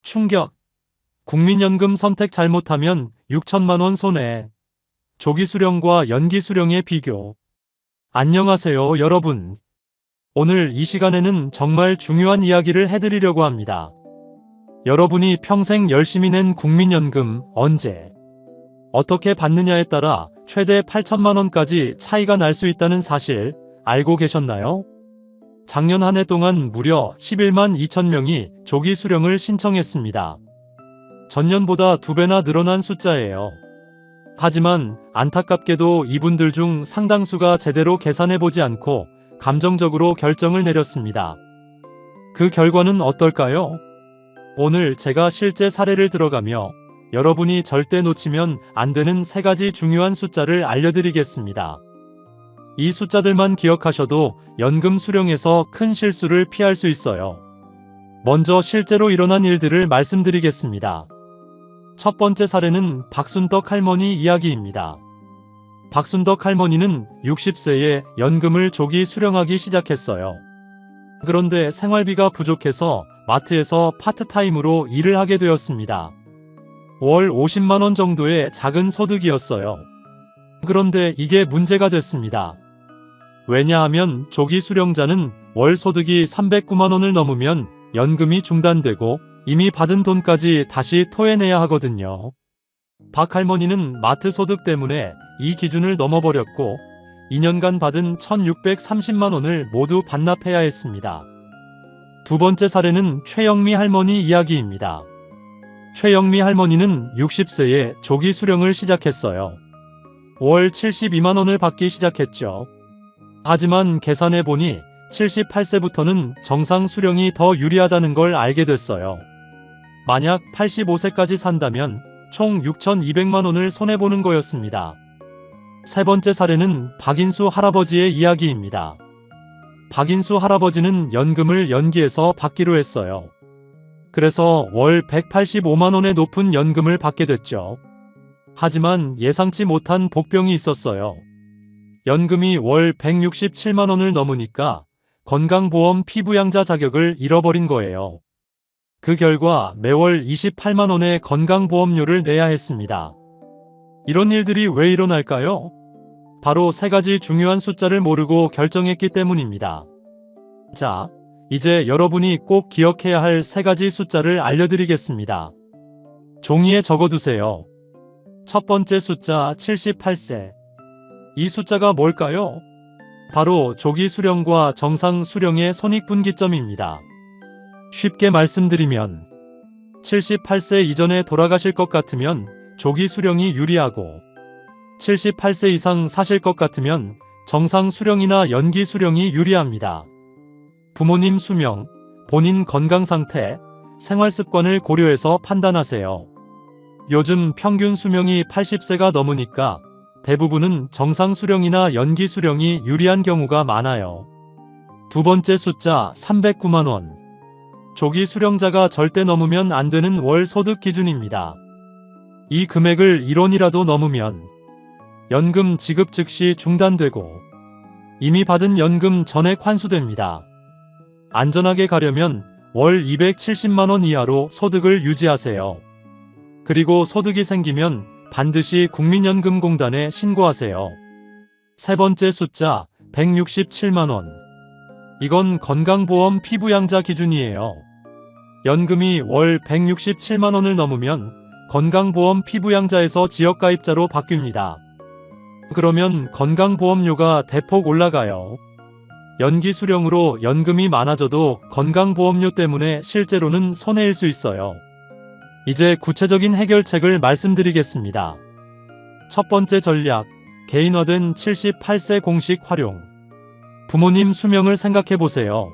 충격. 국민연금 선택 잘못하면 6천만 원 손해. 조기 수령과 연기 수령의 비교. 안녕하세요, 여러분. 오늘 이 시간에는 정말 중요한 이야기를 해드리려고 합니다. 여러분이 평생 열심히 낸 국민연금 언제, 어떻게 받느냐에 따라 최대 8천만 원까지 차이가 날 수 있다는 사실 알고 계셨나요? 작년 한 해 동안 무려 11만 2천 명이 조기 수령을 신청했습니다. 전년보다 2배나 늘어난 숫자예요. 하지만 안타깝게도 이분들 중 상당수가 제대로 계산해보지 않고 감정적으로 결정을 내렸습니다. 그 결과는 어떨까요? 오늘 제가 실제 사례를 들어가며 여러분이 절대 놓치면 안 되는 3가지 중요한 숫자를 알려드리겠습니다. 이 숫자들만 기억하셔도 연금 수령에서 큰 실수를 피할 수 있어요. 먼저 실제로 일어난 일들을 말씀드리겠습니다. 첫 번째 사례는 박순덕 할머니 이야기입니다. 박순덕 할머니는 60세에 연금을 조기 수령하기 시작했어요. 그런데 생활비가 부족해서 마트에서 파트타임으로 일을 하게 되었습니다. 월 50만 원 정도의 작은 소득이었어요. 그런데 이게 문제가 됐습니다. 왜냐하면 조기 수령자는 월 소득이 309만 원을 넘으면 연금이 중단되고 이미 받은 돈까지 다시 토해내야 하거든요. 박 할머니는 마트 소득 때문에 이 기준을 넘어버렸고 2년간 받은 1,630만 원을 모두 반납해야 했습니다. 두 번째 사례는 최영미 할머니 이야기입니다. 최영미 할머니는 60세에 조기 수령을 시작했어요. 월 72만 원을 받기 시작했죠. 하지만 계산해보니 78세부터는 정상 수령이 더 유리하다는 걸 알게 됐어요. 만약 85세까지 산다면 총 6,200만 원을 손해보는 거였습니다. 세 번째 사례는 박인수 할아버지의 이야기입니다. 박인수 할아버지는 연금을 연기해서 받기로 했어요. 그래서 월 185만 원의 높은 연금을 받게 됐죠. 하지만 예상치 못한 복병이 있었어요. 연금이 월 167만 원을 넘으니까 건강보험 피부양자 자격을 잃어버린 거예요. 그 결과 매월 28만 원의 건강보험료를 내야 했습니다. 이런 일들이 왜 일어날까요? 바로 3가지 중요한 숫자를 모르고 결정했기 때문입니다. 자, 이제 여러분이 꼭 기억해야 할 3가지 숫자를 알려드리겠습니다. 종이에 적어두세요. 첫 번째 숫자 78세. 이 숫자가 뭘까요? 바로 조기 수령과 정상 수령의 손익분기점입니다. 쉽게 말씀드리면 78세 이전에 돌아가실 것 같으면 조기 수령이 유리하고 78세 이상 사실 것 같으면 정상 수령이나 연기 수령이 유리합니다. 부모님 수명, 본인 건강 상태, 생활 습관을 고려해서 판단하세요. 요즘 평균 수명이 80세가 넘으니까 대부분은 정상 수령이나 연기 수령이 유리한 경우가 많아요. 두 번째 숫자 309만 원. 조기 수령자가 절대 넘으면 안 되는 월 소득 기준입니다. 이 금액을 1원이라도 넘으면 연금 지급 즉시 중단되고 이미 받은 연금 전액 환수됩니다. 안전하게 가려면 월 270만 원 이하로 소득을 유지하세요. 그리고 소득이 생기면 반드시 국민연금공단에 신고하세요. 세 번째 숫자 167만 원. 이건 건강보험 피부양자 기준이에요. 연금이 월 167만 원을 넘으면 건강보험 피부양자에서 지역가입자로 바뀝니다. 그러면 건강보험료가 대폭 올라가요. 연기 수령으로 연금이 많아져도 건강보험료 때문에 실제로는 손해일 수 있어요. 이제 구체적인 해결책을 말씀드리겠습니다. 첫 번째 전략, 개인화된 78세 공식 활용. 부모님 수명을 생각해보세요.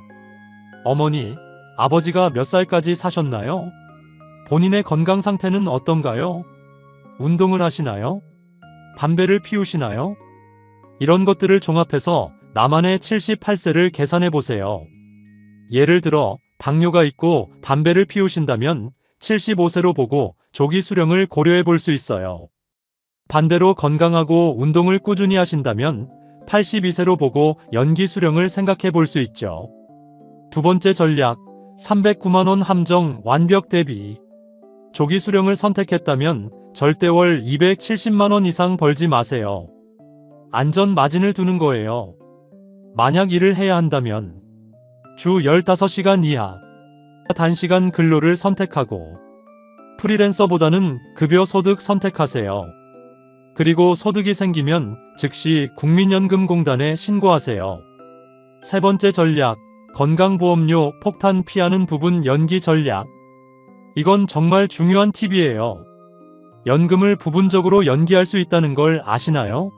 어머니, 아버지가 몇 살까지 사셨나요? 본인의 건강 상태는 어떤가요? 운동을 하시나요? 담배를 피우시나요? 이런 것들을 종합해서 나만의 78세를 계산해보세요. 예를 들어 당뇨가 있고 담배를 피우신다면 75세로 보고 조기 수령을 고려해 볼 수 있어요. 반대로 건강하고 운동을 꾸준히 하신다면 82세로 보고 연기 수령을 생각해 볼 수 있죠. 두 번째 전략, 309만원 함정 완벽 대비. 조기 수령을 선택했다면 절대 월 270만원 이상 벌지 마세요. 안전 마진을 두는 거예요. 만약 일을 해야 한다면 주 15시간 이하 단시간 근로를 선택하고 프리랜서보다는 급여 소득 선택하세요. 그리고 소득이 생기면 즉시 국민연금공단에 신고하세요. 세 번째 전략, 건강보험료 폭탄 피하는 부분 연기 전략. 이건 정말 중요한 팁이에요. 연금을 부분적으로 연기할 수 있다는 걸 아시나요?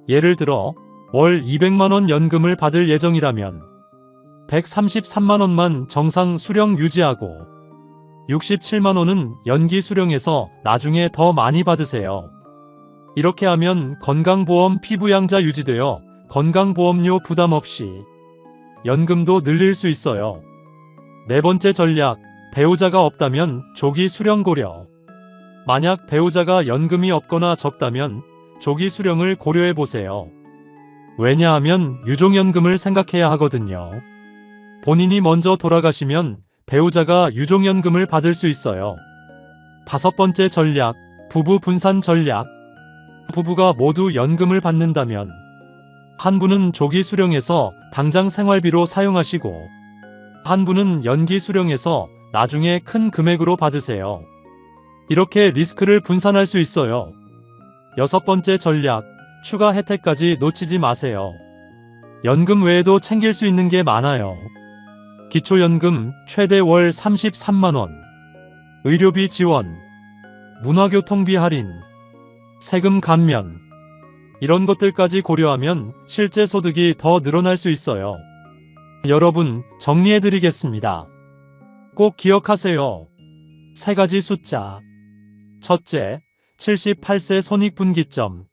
예를 들어 월 200만원 연금을 받을 예정이라면 133만원만 정상 수령 유지하고 67만원은 연기 수령해서 나중에 더 많이 받으세요. 이렇게 하면 건강보험 피부양자 유지되어 건강보험료 부담 없이 연금도 늘릴 수 있어요. 네 번째 전략, 배우자가 없다면 조기 수령 고려. 만약 배우자가 연금이 없거나 적다면 조기 수령을 고려해 보세요. 왜냐하면 유종연금을 생각해야 하거든요. 본인이 먼저 돌아가시면 배우자가 유종연금을 받을 수 있어요. 다섯 번째 전략, 부부 분산 전략. 부부가 모두 연금을 받는다면 한 분은 조기 수령해서 당장 생활비로 사용하시고 한 분은 연기 수령해서 나중에 큰 금액으로 받으세요. 이렇게 리스크를 분산할 수 있어요. 여섯 번째 전략, 추가 혜택까지 놓치지 마세요. 연금 외에도 챙길 수 있는 게 많아요. 기초연금 최대 월 33만원, 의료비 지원, 문화교통비 할인, 세금 감면, 이런 것들까지 고려하면 실제 소득이 더 늘어날 수 있어요. 여러분, 정리해드리겠습니다. 꼭 기억하세요. 세 가지 숫자. 첫째, 78세 손익분기점.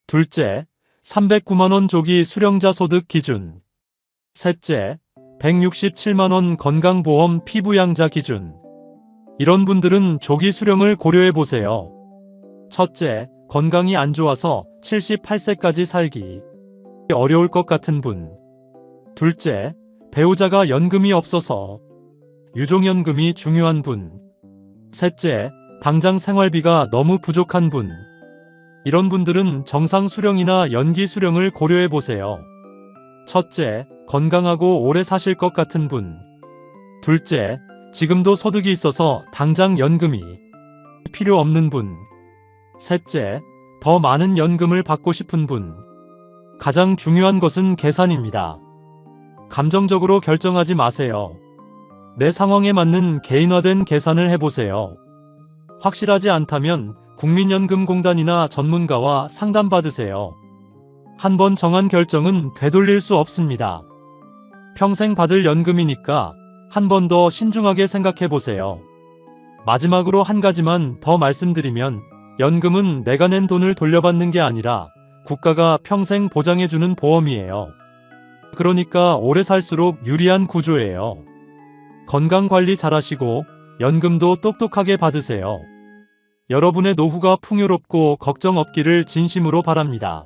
둘째, 309만원 조기 수령자 소득 기준. 셋째, 167만원 건강보험 피부양자 기준. 이런 분들은 조기 수령을 고려해보세요. 첫째, 건강이 안 좋아서 78세까지 살기 어려울 것 같은 분. 둘째, 배우자가 연금이 없어서 유종연금이 중요한 분. 셋째, 당장 생활비가 너무 부족한 분. 이런 분들은 정상 수령이나 연기 수령을 고려해보세요. 첫째, 건강하고 오래 사실 것 같은 분. 둘째, 지금도 소득이 있어서 당장 연금이 필요 없는 분. 셋째, 더 많은 연금을 받고 싶은 분. 가장 중요한 것은 계산입니다. 감정적으로 결정하지 마세요. 내 상황에 맞는 개인화된 계산을 해보세요. 확실하지 않다면 국민연금공단이나 전문가와 상담받으세요. 한번 정한 결정은 되돌릴 수 없습니다. 평생 받을 연금이니까 한 번 더 신중하게 생각해보세요. 마지막으로 한 가지만 더 말씀드리면 연금은 내가 낸 돈을 돌려받는 게 아니라 국가가 평생 보장해주는 보험이에요. 그러니까 오래 살수록 유리한 구조예요. 건강관리 잘하시고 연금도 똑똑하게 받으세요. 여러분의 노후가 풍요롭고 걱정 없기를 진심으로 바랍니다.